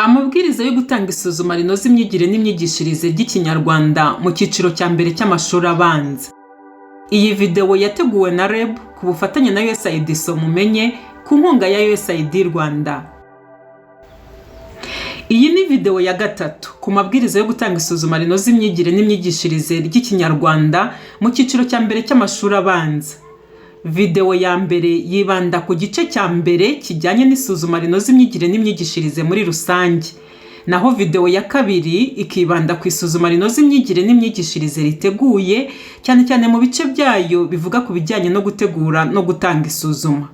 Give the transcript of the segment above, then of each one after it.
Amabwiriza yo gutanga isuzuma rinoze imyigire n'imyigishirize ry'Ikinyarwanda mu cyiciro cya mbere cy'amashuri abanza. Iyi video yateguwe na REB ku bufatanye na USAID Mumenye ku nkunga ya USAID Rwanda. Iyi ni video ya gatatu ku mabwiriza yo gutanga isuzuma rinoze imyigire n'imyigishirize ry'Ikinyarwanda mu cyiciro cya mbere cy'amashuri abanza. Video ya mbere yibanda ku gice cya mbere kijyanye n'isuzuma rinoze imyigire n'imyigishirize muri rusange. Naho video ya kabiri ikibanda ku isuzuma rinoze imyigire n'imyigishirize riteguye cyane cyane mu bice byayo bivuga ku bijyanye no gutegura no gutanga isuzuma.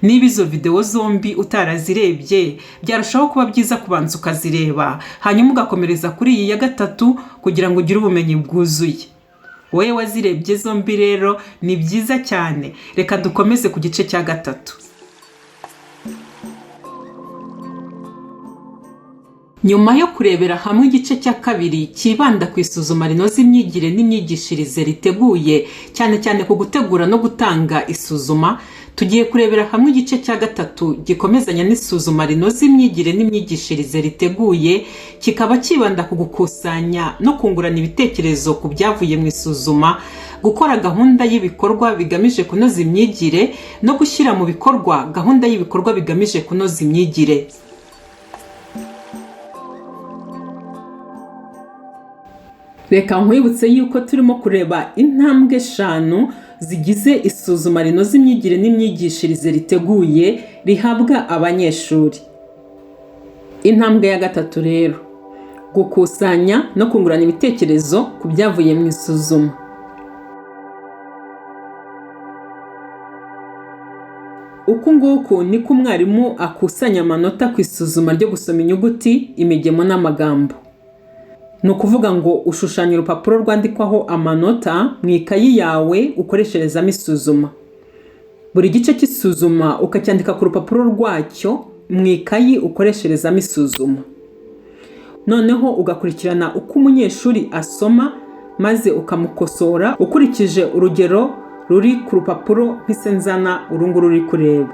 Niba izo video zombi utarazirebye byarushaho kuba byiza kubanza ukazireba hanyuma ugakomereza kuri iyi ya gatatu kugira ngo ugire ubumenyi bwuzuye. Wowe wazirebye zombi rero ni byiza cyane. Reka dukomeze ku gice cya gatatu. Nyuma yo kurebera hamwe igice cya kabiri kibanda ku isuzuma rinoze imyigire n'imyigishirize riteguye cyane cyane ku gutegura no gutanga isuzuma, tugiye kurebera hamwe igice cya gatatu gikomezanya n'isuzuma rinoze imyigire n'imyigishirize riteguye, kikaba kibanda ku gukusanya no kungurana ibitekerezo ku byavuye mu isuzuma, gukora gahunda y'ibikorwa bigamije kunoza imyigire no gushyira mu bikorwa gahunda y'ibikorwa bigamije kunoza imyigire. Reka nkwibutse yuko turimo kureba intambwe 5 zigize isuzuma rinoze imyigire n'imyigishirize riteguye rihabwa abanyeshuri. Intambwe ya gatatu rero, gukusanya no kungurana ibitekerezo ku byavuye mu isuzuma. Uku nguku niko umwarimu akusanya amanota ku isuzuma ryo gusoma inyuguti, imigemo n'amagambo. No kuvuga ngo ushushanya urupapuro rwandikwaho amanota mu ikayi yawe ukoresherezamo isuzuma. Buri gice cy'isuzuma ukacyandika ku rupapuro rwacyo mu ikayi ukoresherezamo isuzuma. Noneho ugakurikirana uko umunyeshuri asoma maze ukamukosora ukurikije urugero ruri ku rupapuro nk'isenzana urunguru ruri kureba.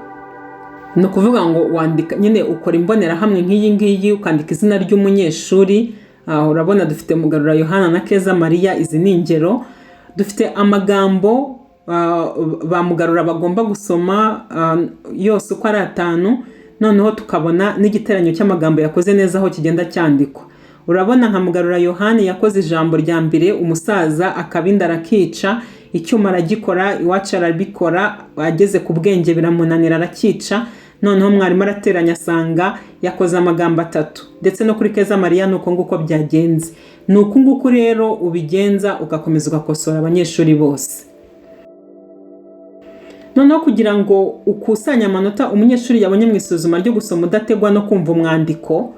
No kuvuga ngo wandika nyine ukora imbonerahamwe nk'iyi ngiyi ukandika izina ry'umunyeshuri. Urabona dufite Mugarura Yohana na Keza Maria, izi ni ingero. Dufite amagambo ba Mugarura bagomba gusoma yose uko ari 5. Noneho tukabona n'igiteranyo cy'amagambo yakoze neza aho kigenda cyandikwa. Urabona nka Mugarura Yohana yakoze ijambo rya mbere, umusaza akabinda arakica, icyuma aragikora, iwacu arabikora, ageze ku bwenge biramunanira arakica. Noneho mwarimu arateranya asanga yakoze amagambo 3. Ndetse no kuri Keza Maria nuko nguko byagenze. Nuko nguko rero ubigenza ugakomeza ugakosora abanyeshuri bose. Noneho kugira ngo ukusanye amanota umunyeshuri yabonye mu isuzuma ryo gusoma udategwa no kumva umwandiko,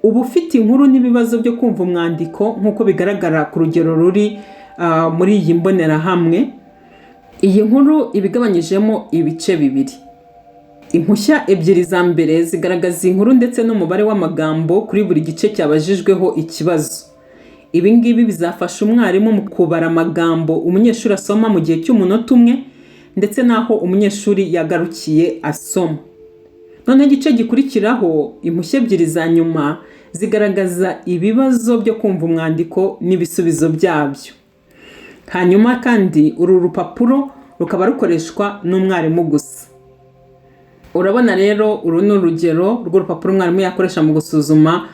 uba ufite inkuru n'ibibazo byo kumva umwandiko nk'uko bigaragara ku rugero ruri muri iyi mbonerahamwe. Iyi nkuru ibigabanyijemo ibice bibiri. Impushya 2 za mbere zigaragaza inkuru ndetse n'umubare w'amagambo kuri buri gice cyabajijweho ikibazo. Ibi ngibi bizafasha umwarimu mu kubara amagambo umunyeshuri asoma mu gihe cy'umunota umwe ndetse naho umunyeshuri yagarukiye asoma. Noneho igice gikurikiraho, impushya 2 za nyuma zigaragaza ibibazo byo kumva umwandiko n'ibisubizo byabyo. Hanyuma kandi uru rupapuro rukaba rukoreshwa n'umwarimu gusa. Urabona rero uru ni urugero rw'urupapuro umwarimu yakoresha mu gusuzuma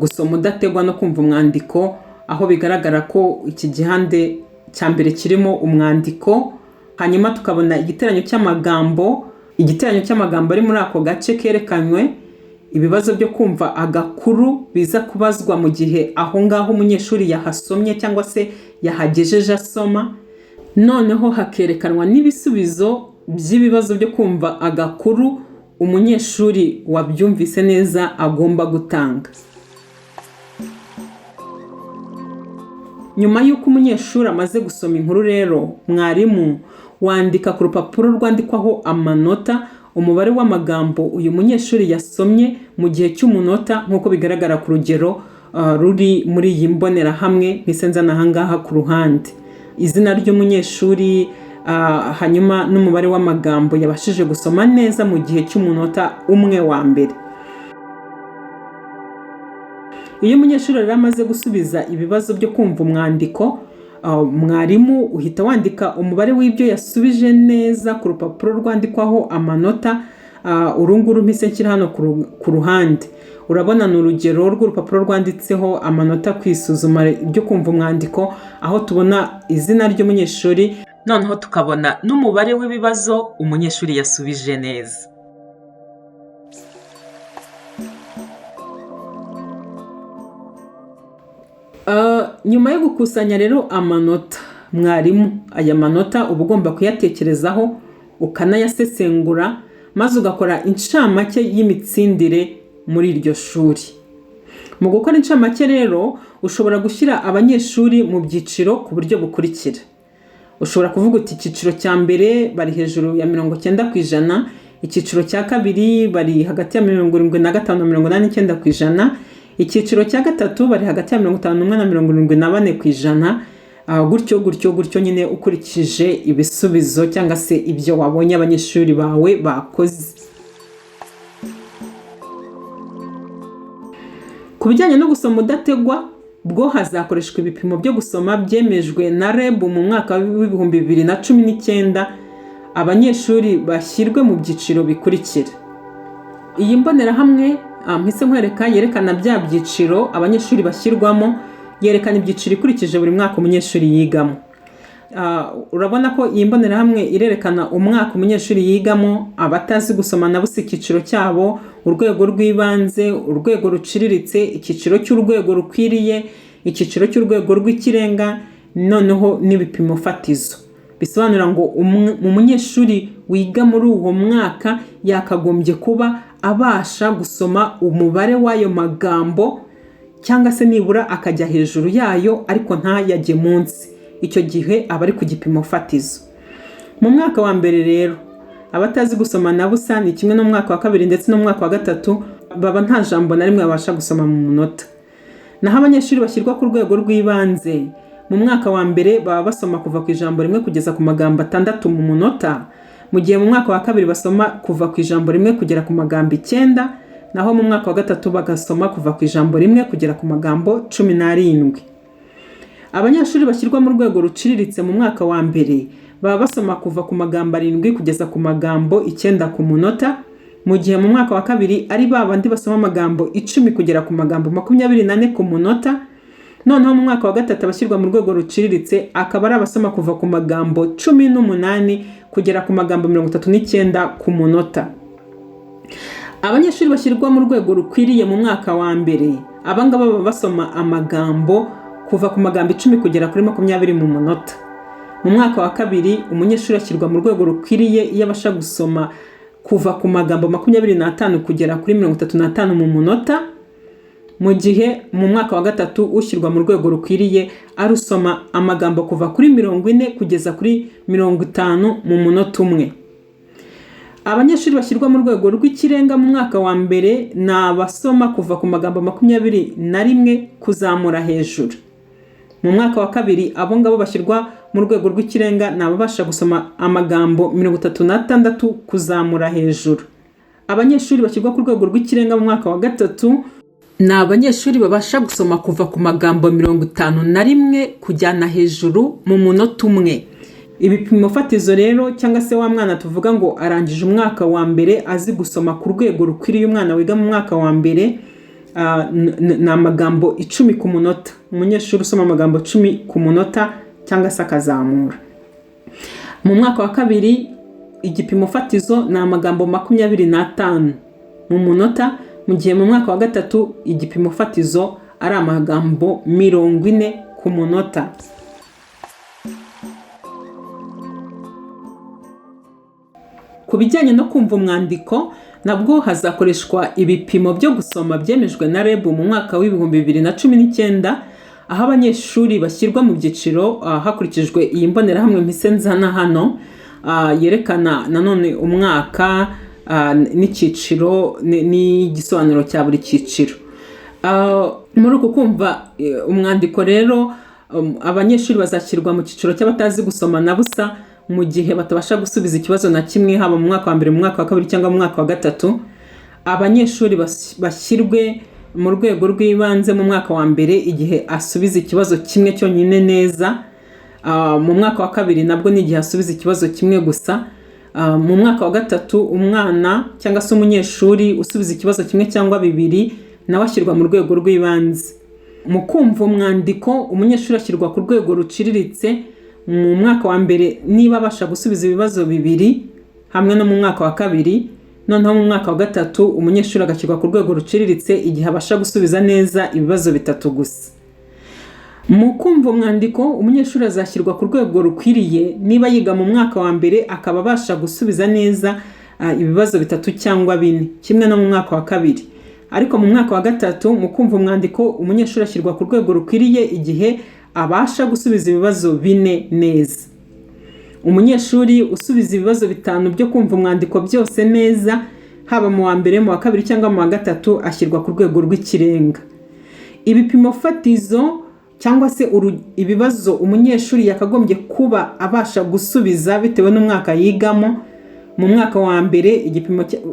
gusoma udategwa no kumva umwandiko, aho bigaragara ko iki gihande cya mbere kirimo umwandiko. Hanyuma tukabona igiteranyo cy'amagambo ari muri ako gace kerekanywe, ibibazo byo kumva agakuru biza kubazwa mu gihe aho ngaho umunyeshuri yahasomye cyangwa se yahagejeje asoma. Noneho hakerekanwa n'ibisubizo by'ibibazo byo kumva agakuru umunyeshuri wabyumvise neza agomba gutanga. Nyuma y'uko umunyeshuri amaze gusoma inkuru rero, mwarimu wandika ku rupapuro rwandikwaho amanota umubare w'amagambo uyu munyeshuri yasomye mu gihe cy'umunota nk'uko bigaragara ku rugero ruri muri iyi mbonerahamwe nk'isenzana ahangaha ku ruhande. Izina ry'umunyeshuri, hanyuma n'umubare w'amagambo yabashije gusoma neza mu gihe cy'umunota umwe wa mbere. Iyo umunyeshuri rero amaze gusubiza ibibazo byo kumva umwandiko, mwarimu uhita wandika umubare w'ibyo yasubije neza ku rupapuro rwandikwaho amanota. Urunguru mpise nshyira hano ku ruhande. Urabona ni urugero rw'urupapuro rwanditseho amanota ku isuzuma ryo kumva umwandiko, aho tubona izina ry'umunyeshuri, noneho tukabona n'umubare w'ibibazo umunyeshuri yasubije neza. Nyuma yo gukusanya rero amanota, mwarimu aya manota uba ugomba kuyatekerezaho ukanayasesengura, maze ugakora incamake y'imitsindire muri iryo shuri. Mu gukora incamake rero ushobora gushyira abanyeshuri mu byiciro ku buryo bukurikira. Ushobora kuvuga uti icyiciro cya mbere bari hejuru ya 90%, icyiciro cya kabiri bari hagati ya 75 na 89%, icyiciro cya gatatu bari hagati ya 51 na 74%, gutyo nyine ukurikije ibisubizo cyangwa se ibyo wabonye abanyeshuri bawe bakoze. Ku bijyanye no gusoma udategwa, bwo hazakoreshwa ibipimo byo gusoma byemejwe na REB mu mwaka wa 2019. Abanyeshuri bashyirwe mu byiciro bikurikira. Iyi mbonerahamwe mpise nkwereka yerekana bya byiciro abanyeshuri bashyirwamo, yerekana ibyiciro ikurikije buri mwaka umunyeshuri yigamo. Urabona ko iyi mbonerahamwe irerekana umwaka umunyeshuri yigamo, abatazi gusoma na busa icyiciro cyabo, urwego rw'ibanze, urwego ruciriritse, icyiciro cy'urwego rukwiriye, icyiciro cy'urwego rw'ikirenga, noneho n'ibipimo fatizo. Bisobanura ngo umunyeshuri wiga muri uwo mwaka yakagombye kuba abasha gusoma umubare w'ayo magambo, cyangwa se nibura akajya hejuru yayo ariko ntayajye munsi. Icyo gihe aba ari ku gipimo fatizo. Mu mwaka wa mbere rero abatazi gusoma na busa ni kimwe no mu mwaka wa kabiri ndetse no mu mwaka wa gatatu baba nta jambo na rimwe babasha gusoma mu munota. Naho abanyeshuri bashyirwa ku rwego rw'ibanze mu mwaka wa mbere baba basoma kuva ku ijambo rimwe kugeza ku magambo 6 mu munota, mu gihe mu mwaka wa kabiri basoma kuva ku ijambo rimwe kugera ku magambo 9, naho mu mwaka wa gatatu bagasoma kuva ku ijambo rimwe kugera ku magambo 17. Abanyeshuri bashyirwa mu rwego ruciriritse mu mwaka wa mbere baba basoma kuva ku magambo 7 kugeza ku magambo 9 ku munota, mu gihe mu mwaka wa kabiri ari babandi basoma amagambo 10 kugera ku magambo 24 ku munota. Noneho mu mwaka wa gatatu abashyirwa mu rwego ruciriritse akaba ari abasoma kuva ku magambo 18 kugera ku magambo 39 ku munota. Abanyeshuri bashyirwa mu rwego rukwiriye mu mwaka wa mbere, abangaba baba basoma amagambo kuva ku magambo 10 kugera kuri 20 mu munota. Mu mwaka wa kabiri umunyeshuri ashyirwa mu rwego rukwiriye iyo abasha gusoma kuva ku magambo 25 kugera kuri 35 mu munota, mu gihe mu mwaka wa gatatu ushyirwa mu rwego rukwiriye arusoma amagambo kuva kuri 40 kugeza kuri 50 mu munota umwe. Abanyeshuri bashyirwa mu rwego rw'ikirenga mu mwaka wa mbere ni abasoma kuva ku magambo 21 kuzamura hejuru. Mu mwaka wa kabiri abo ngabo bashyirwa mu rwego rw'ikirenga ni ababasha gusoma amagambo 36 kuzamura hejuru. Abanyeshuri bashyirwa ku rwego rw'ikirenga mu mwaka wa gatatu ni abanyeshuri babasha gusoma kuva ku magambo 51 kujyana hejuru mu munota umwe. Ibipimo fatizo rero cyangwa se wa mwana tuvuga ngo arangije umwaka wa mbere azi gusoma ku rwego rukwiriye umwana wiga mu mwaka wa mbere, ni amagambo 10 ku munota. Umunyeshuri usoma amagambo 10 ku munota cyangwa se akazamura. Mu mwaka wa kabiri igipimo fatizo ni amagambo 25 mu munota, mu gihe mu mwaka wa gatatu igipimo fatizo ari amagambo 40 ku munota. Ku bijyanye no kumva umwandiko nabwo hazakoreshwa ibipimo byo gusoma byemejwe na REB mu mwaka wa 2019, aho abanyeshuri bashyirwa mu byiciro hakurikijwe iyi mbonerahamwe mpise nzana hano, yerekana nanone umwaka n'icyiciro n'igisobanuro cya buri cyiciro. Muri uku kumva umwandiko rero abanyeshuri bazashyirwa mu cyiciro cy'abatazi gusoma na busa mu gihe batabasha gusubiza ikibazo na kimwe, haba mu mwaka wa mbere, mu mwaka wa kabiri cyangwa mu mwaka wa gatatu. Abanyeshuri bashyirwe mu rwego rw'ibanze mu mwaka wa mbere igihe asubiza ikibazo kimwe cyonyine neza. Mu mwaka wa kabiri nabwo ni igihe asubiza ikibazo kimwe gusa. Mu mwaka wa gatatu umwana cyangwa se umunyeshuri usubiza ikibazo kimwe cyangwa bibiri nawe ashyirwa mu rwego rw'ibanze. Mu kumva umwandiko umunyeshuri ashyirwa ku rwego ruciriritse mu mwaka wa mbere niba abasha gusubiza ibibazo bibiri hamwe no mu mwaka wa kabiri. Noneho mu mwaka wa gatatu umunyeshuri agashyirwa ku rwego ruciriritse igihe abasha gusubiza neza ibibazo bitatu gusa. Mu kumva umwandiko umunyeshuri azashyirwa ku rwego rukwiriye niba yiga mu mwaka wa mbere akaba abasha gusubiza neza ibibazo bitatu cyangwa bine, kimwe no mu mwaka wa kabiri. Ariko mu mwaka wa gatatu mu kumva umwandiko umunyeshuri ashyirwa ku rwego rukwiriye igihe abasha gusubiza ibibazo bine neza. Umunyeshuri usubiza ibibazo bitanu byo kumva umwandiko byose neza, haba mu wa mbere, mu wa kabiri cyangwa mu wa gatatu, ashyirwa ku rwego rw'ikirenga. Ibipimo fatizo cyangwa se ibibazo umunyeshuri yakagombye kuba abasha gusubiza bitewe n'umwaka yigamo. Mu mwaka wa mbere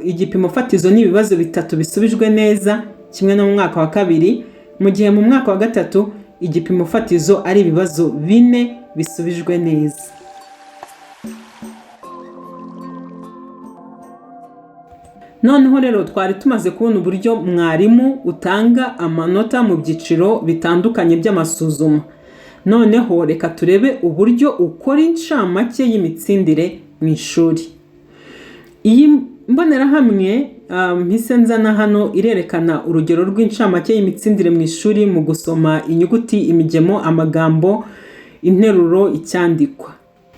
igipimo fatizo ni ibibazo bitatu bisubijwe neza, kimwe no mu mwaka wa kabiri, mu gihe mu mwaka wa gatatu igipimo fatizo ari ibibazo bine bisubijwe neza. Noneho rero twari tumaze kubona uburyo mwarimu utanga amanota mu byiciro bitandukanye by'amasuzuma. Noneho reka turebe uburyo ukora inshamake y'imitsindire mu ishuri. Iyi mbonerahamwe mpise nzana hano irerekana urugero rw'inshamake y'imitsindire mu ishuri mu gusoma inyuguti, imigemo, amagambo, interuro, icyandikwa.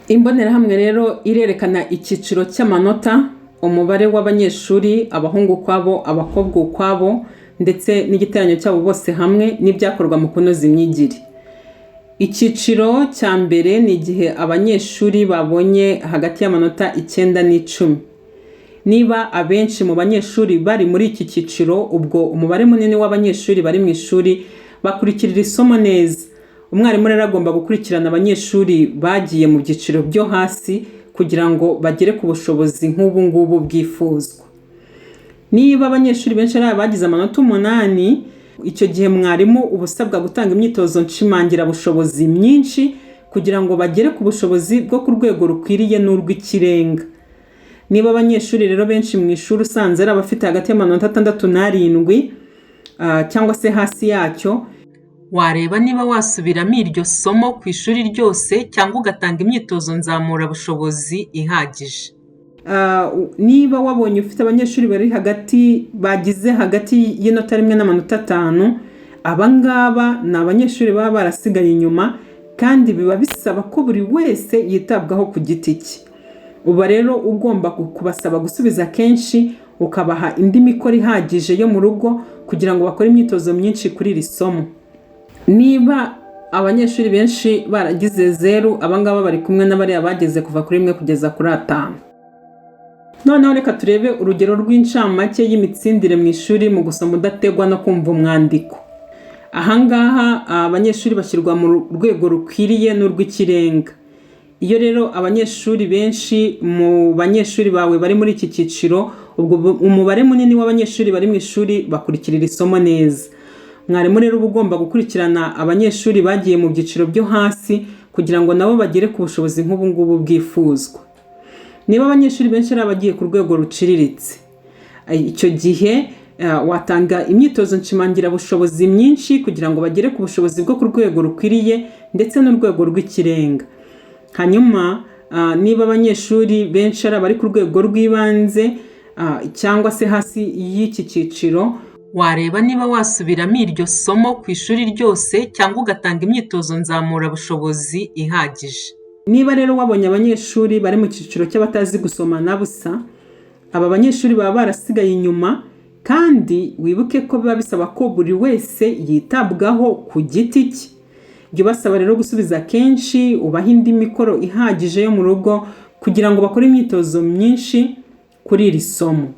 Imbonerahamwe rero irerekana icyiciro cy'amanota, umubare w'abanyeshuri, abahungu ukwabo, abakobwa ukwabo, ndetse n'igiteranyo cyabo bose hamwe n'ibyakorwa mu kunoza imyigire. Icyiciro cya mbere ni igihe abanyeshuri babonye hagati y'amanota 9 n'10. Niba abenshi mu banyeshuri bari muri iki cyiciro, ubwo umubare munini w'abanyeshuri bari mu ishuri bakurikirira isomo neza. Umwarimu rero agomba gukurikirana abanyeshuri bagiye mu byiciro byo hasi kugira ngo bagere ku bushobozi nk'ubu ngubu bwifuzwa. Niba abanyeshuri benshi ari abagize amanota 8, icyo gihe mwarimu ubusabwa gutanga imyitozo nshimangira bushobozi myinshi kugira ngo bagere ku bushobozi bwo ku rwego rukwiriye n'urw'ikirenga. Niba abanyeshuri rero benshi mu ishuri usanze ari abafite hagati y'amanota 6 n'7 cyangwa se hasi yacyo, wareba niba wasubiramo iryo somo ku ishuri ryose cyangwa ugatanga imyitozo nzamura bushobozi ihagije. Niba wabonye ufite abanyeshuri bari bagize hagati y'inota 1 n'amanota 5, abangaba ni abanyeshuri baba barasigaye inyuma kandi biba bisaba ko buri wese yitabwaho ku giti cye. Uba rero ugomba kubasaba gusubiza kenshi, ukabaha indi mikoro ihagije yo mu rugo kugira ngo bakore imyitozo myinshi kuri iri somo. Niba abanyeshuri benshi baragize 0, abangaba bari kumwe n'abari abageze kuva kuri 1 kugeza kuri 5. Noneho reka turebe urugero rw'inshamake y'imitsindire mu ishuri mu gusoma udategwa no kumva umwandiko. Ahangaha abanyeshuri bashyirwa mu rwego rukwiriye n'urw'ikirenga. Iyo rero abanyeshuri benshi mu banyeshuri bawe bari muri iki cyiciro, ubwo umubare munini w'abanyeshuri bari mu ishuri bakurikirira isomo neza. Mwarimu rero uba ugomba gukurikirana abanyeshuri bagiye mu byiciro byo hasi kugira ngo nabo bagere ku bushobozi nk'ubu ngubu bwifuzwa. Niba abanyeshuri benshi ari abagiye ku rwego ruciriritse, icyo gihe watanga imyitozo nshimangira bushobozi myinshi kugira ngo bagere ku bushobozi bwo ku rwego rukwiriye ndetse n'urwego rw'ikirenga. Hanyuma niba abanyeshuri benshi ari abari ku rwego rw'ibanze cyangwa se hasi y'iki cyiciro, wareba niba wasubiramo iryo somo ku ishuri ryose cyangwa ugatanga imyitozo nzamura bushobozi ihagije. Niba rero wabonye abanyeshuri bari mu cyiciro cy'abatazi gusoma na busa, aba banyeshuri baba barasigaye inyuma, kandi wibuke ko biba bisaba ko buri wese yitabwaho ku giti cye. Jya ubasaba rero gusubiza kenshi, ubaha indi mikoro ihagije yo mu rugo kugira ngo bakore imyitozo myinshi kuri iri somo.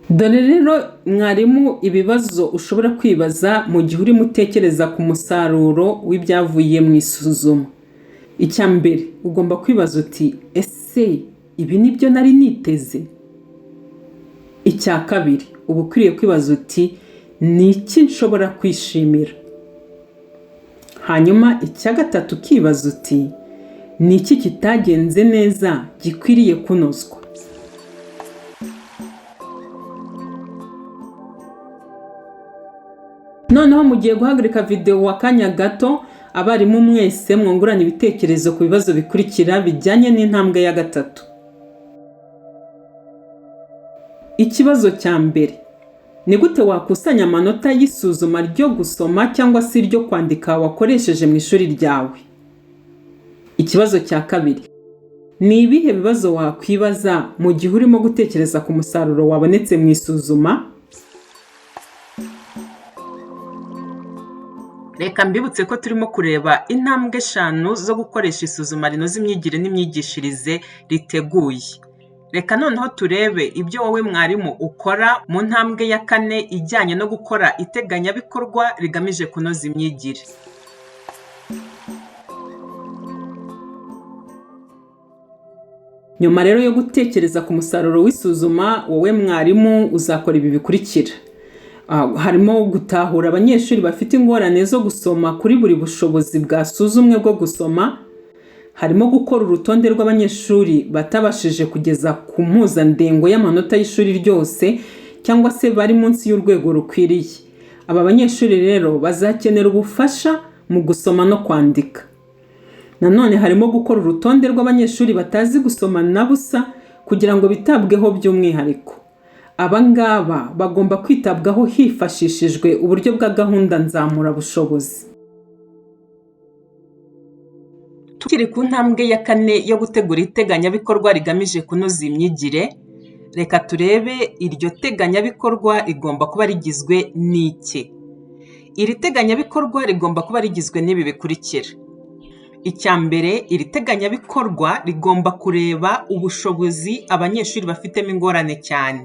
Dore rero mwarimu ibibazo ushobora kwibaza mu gihe urimo utekereza ku musaruro w'ibyavuye mu isuzuma. Icya mbere ugomba kwibaza uti ese ibi nibyo nari niteze? icya kabiri uba ukwiriye kwibaza uti ni iki nshobora kwishimira? hanyuma icya gatatu ukibaza uti ni iki kitagenze neza gikwiriye kunozwa? noneho mugiye guhagarika video akanya gato, abarimu mwese mwungurana ibitekerezo ku bibazo bikurikira bijyanye n'intambwe ya gatatu. Ikibazo cya mbere: ni gute wakusanya amanota y'isuzuma ryo gusoma cyangwa se iryo kwandika wakoresheje mu ishuri ryawe? Ikibazo cya kabiri: ni ibihe bibazo wakwibaza mu gihe urimo gutekereza ku musaruro wabonetse mu isuzuma? Reka mbibutse ko turimo kureba intambwe 5 zo gukoresha isuzuma rinoze imyigire n'imyigishirize riteguye. Reka noneho turebe ibyo wowe mwarimu ukora mu ntambwe ya 4 ijyanye no gukora iteganyabikorwa rigamije kunoza imyigire. Nyuma rero yo gutekereza ku musaruro w'isuzuma, wowe mwarimu uzakora ibi bikurikira. Harimo gutahura abanyeshuri bafite ingorane zo gusoma kuri buri bushobozi bwasuzumwe bwo gusoma. Harimo gukora urutonde rw'abanyeshuri batabashije kugeza ku mpuzandengo y'amanota y'ishuri ryose cyangwa se bari munsi y'urwego rukwiriye. Aba banyeshuri rero bazakenera ubufasha mu gusoma no kwandika. Nanone harimo gukora urutonde rw'abanyeshuri batazi gusoma na busa kugira ngo bitabweho by'umwihariko. Aba ngaba bagomba kwitabwaho hifashishijwe uburyo bwa gahunda nzamura bushobozi. Tukiri ku ntambwe ya 4 yo gutegura iteganyabikorwa rigamije kunoza imyigire, reka turebe iryo teganyabikorwa rigomba kuba rigizwe n'iki. Iri teganyabikorwa rigomba kuba rigizwe n'ibi bikurikira. Icya mbere, iri teganyabikorwa rigomba kureba ubushobozi abanyeshuri bafitemo ingorane cyane.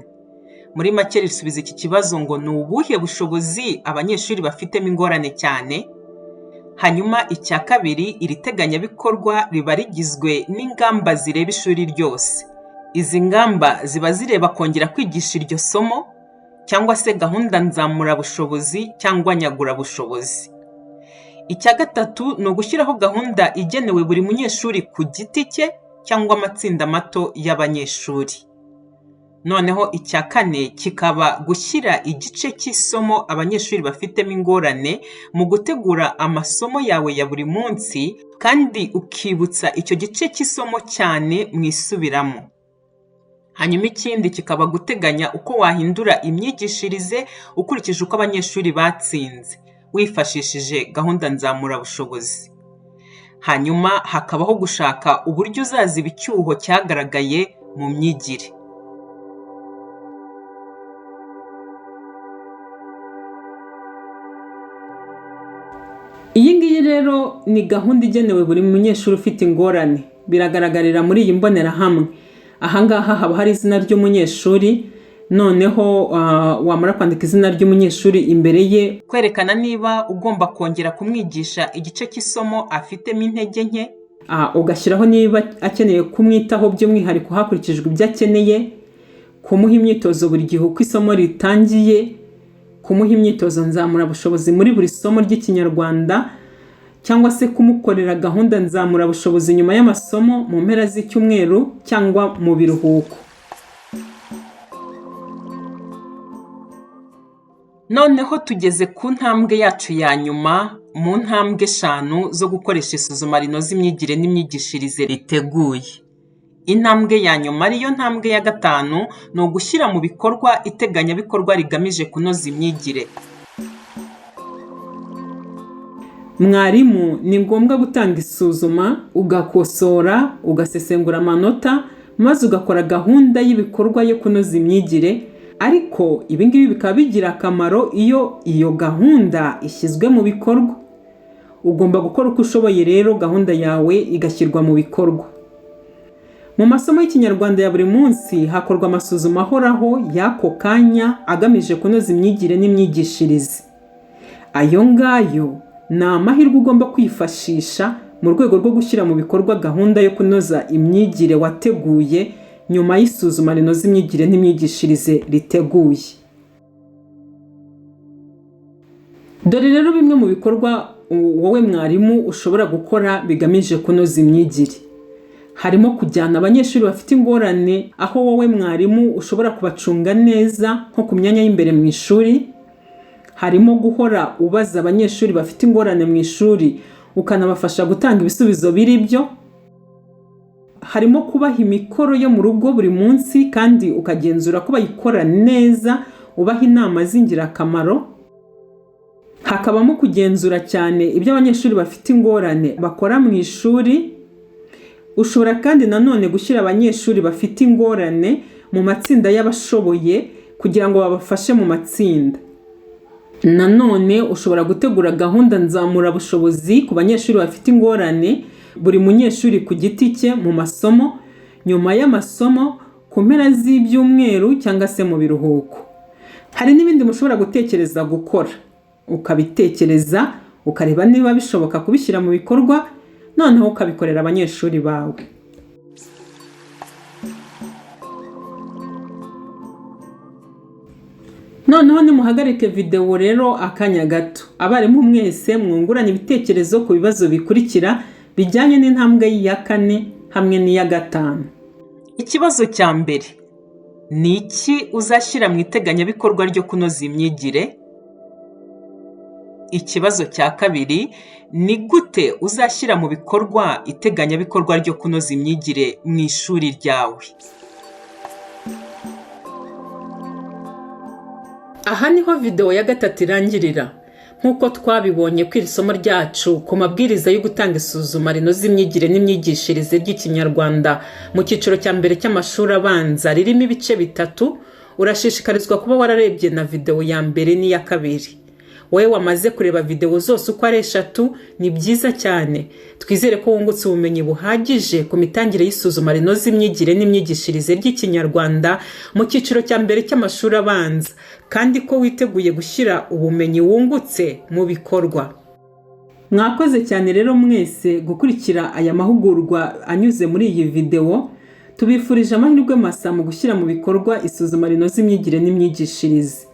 Muri make risubiza iki kibazo ngo ni ubuhe bushobozi abanyeshuri bafitemo ingorane cyane. Hanyuma icya kabiri, iri teganyabikorwa riba rigizwe n'ingamba zireba ishuri ryose. Izi ngamba ziba zireba kongera kwigisha iryo somo cyangwa se gahunda nzamura bushobozi cyangwa nyagura bushobozi. Icya gatatu ni ugushyiraho gahunda igenewe buri munyeshuri ku giti cye cyangwa amatsinda mato y'abanyeshuri. Noneho icya kane kikaba gushyira igice cy'isomo abanyeshuri bafitemo ingorane mu gutegura amasomo yawe ya buri munsi, kandi ukibutsa icyo gice cy'isomo cyane mu isubiramo. Hanyuma ikindi kikaba guteganya uko wahindura imyigishirize ukurikije uko abanyeshuri batsinze, wifashishije gahunda nzamura bushobozi. Hanyuma hakabaho gushaka uburyo uzaziba icyuho cyagaragaye mu myigire. Iyi ngiyi rero ni gahunda igenewe buri munyeshuri ufite ingorane. Biragaragarira muri iyi mbonerahamwe. Ahangaha haba hari izina ry'umunyeshuri, noneho wamara kwandika izina ry'umunyeshuri imbere ye, kwerekana niba ugomba kongera kumwigisha igice cy'isomo afitemo intege nke, ugashyiraho niba akeneye kumwitaho by'umwihariko hakurikijwe ibyo akeneye, kumuha imyitozo buri gihe uko isomo ritangiye, kumuha imyitozo nzamura bushobozi muri buri somo ry'Ikinyarwanda, cyangwa se kumukorera gahunda nzamura bushobozi nyuma y'amasomo mu mpera z'icyumweru cyangwa mu biruhuko. Noneho tugeze ku ntambwe yacu ya nyuma, mu ntambwe 5 zo gukoresha isuzuma rinoze imyigire n'imyigishirize riteguye. Intambwe ya nyuma ariyo ntambwe ya 5 ni ugushyira mu bikorwa iteganyabikorwa rigamije kunoza imyigire. Mwarimu ni ngombwa gutanga isuzuma, ugakosora, ugasesengura amanota, maze ugakora gahunda y'ibikorwa yo kunoza imyigire. Ariko ibi ngibi bikaba bigira akamaro iyo gahunda ishyizwe mu bikorwa. Ugomba gukora uko ushoboye rero gahunda yawe igashyirwa mu bikorwa. Mu masomo y'Ikinyarwanda ya buri munsi hakorwa amasuzuma ahoraho y'ako kanya agamije kunoza imyigire n'imyigishirize. Ayo ngayo ni amahirwe ugomba kwifashisha mu rwego rwo gushyira mu bikorwa gahunda yo kunoza imyigire wateguye nyuma y'isuzuma rinoza imyigire n'imyigishirize riteguye. Dore rero bimwe mu bikorwa wowe mwarimu ushobora gukora bigamije kunoza imyigire. Harimo kujyana abanyeshuri bafite ingorane aho wowe mwarimu ushobora kubacunga neza nko ku myanya y'imbere mu ishuri. Harimo guhora ubaza abanyeshuri bafite ingorane mu ishuri ukanabafasha gutanga ibisubizo biri byo. Harimo kubaha imikoro yo mu rugo buri munsi kandi ukagenzura ko bayikora neza, ubaha inama z'ingirakamaro. Hakabamo kugenzura cyane ibyo abanyeshuri bafite ingorane bakora mu ishuri. Ushobora kandi nanone gushyira abanyeshuri bafite ingorane mu matsinda y'abashoboye kugira ngo babafashe mu matsinda. Nanone ushobora gutegura gahunda nzamurabushobozi ku banyeshuri bafite ingorane, buri munyeshuri ku giti cye mu masomo, nyuma y'amasomo, ku mpera z'ibyumweru cyangwa se mu biruhuko. Hari n'ibindi mushobora gutekereza gukora, ukabitekereza ukareba niba bishoboka kubishyira mu bikorwa, noneho ukabikorera abanyeshuri bawe. Noneho nimuhagarike video rero akanya gato, abarimu mwese mwungurana ibitekerezo ku bibazo bikurikira bijyanye n'intambwe ya 4 hamwe n'iya 5. Ikibazo cya mbere: ni iki uzashyira mu iteganyabikorwa ryo kunoza imyigire? Ikibazo cya kabiri: ni gute uzashyira mu bikorwa iteganyabikorwa ryo kunoza imyigire mu ishuri ryawe? Aha niho video ya 3 irangirira. Nkuko twabibonye ku isomo ryacu ku mabwiriza yo gutanga isuzuma rinoza imyigire n'imyigishirize ry'Ikinyarwanda mu cyiciro cya mbere cy'amashuri abanza ririmo ibice bitatu, urashishikarizwa kuba wararebye na video ya mbere n'iya kabiri. Wowe wamaze kureba video zose uko ari 3, ni byiza cyane. Twizere ko wungutse ubumenyi buhagije ku mitangire y'isuzuma rinoza imyigire n'imyigishirize ry'Ikinyarwanda mu cyiciro cya mbere cy'amashuri abanza, kandi ko witeguye gushyira ubumenyi wungutse mu bikorwa. Mwakoze cyane rero mwese gukurikira aya mahugurwa anyuze muri iyi video. Tubifurije amahirwe masa mu gushyira mu bikorwa isuzuma rinoza imyigire n'imyigishirize.